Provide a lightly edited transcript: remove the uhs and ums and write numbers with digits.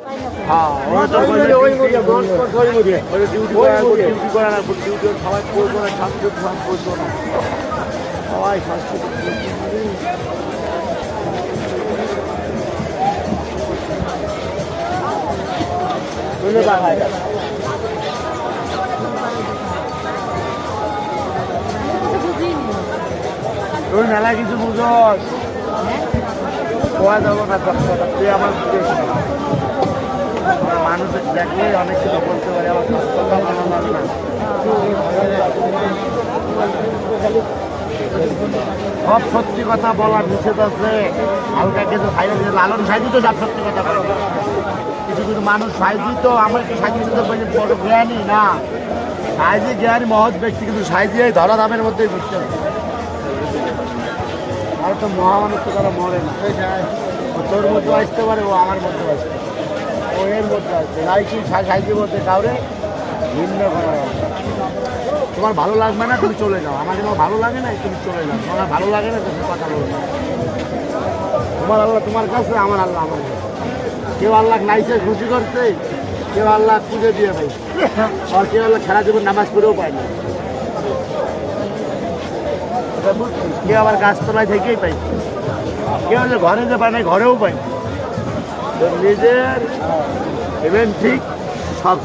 হ্যাঁ ওরা তো ডিউটি করা না ডিউটি সবাই করবো না সাংস্কৃতিক সব করবো না সবাই সাংস্কৃতিক তুই মেলা কিছু বুঝোস কোয়া যাবো না তুই আমার মানুষ দেখলে অনেক কিছু বলতে পারে আমার কথা ভালো লাগে না সব সত্যি কথা বলার নিষেধ আছে হালকা কিছু খাইলে লালন সাইজি তো সব সত্যি কথা বলো কিছু কিছু মানুষ সাইজি তো আমার কি সাইজি তো বড় জ্ঞানী না সাইজি জ্ঞানী মহৎ ব্যক্তি কিন্তু সাইজি এই ধরা দামের মধ্যেই বুঝতে হবে আর তো মহামানুষ তো তারা মরে না তোর মধ্যে আসতে পারে ও আমার মধ্যে আসতে ও এর মধ্যে আসছে লাইকি সাইজের মধ্যে কাউরে ভিন্ন করা তোমার ভালো লাগবে না তুমি চলে যাও আমার যেন ভালো লাগে না তুমি চলে যাও তোমার ভালো লাগে না তুমি কথা বলবে তোমার আল্লাহ তোমার কাছে আমার আল্লাহ আমার কাছে কেউ আল্লাহ নাইসে খুশি করছে কেউ আল্লাহ পুজো দিয়ে পাই আর কেউ আল্লাহ সারা জীবন নামাজ পড়েও পায় না কেউ আবার গাছতলায় থেকেই পাই কেউ যে ঘরে যে পায় না ঘরেও পাই নিজের ইভেন ঠিক সব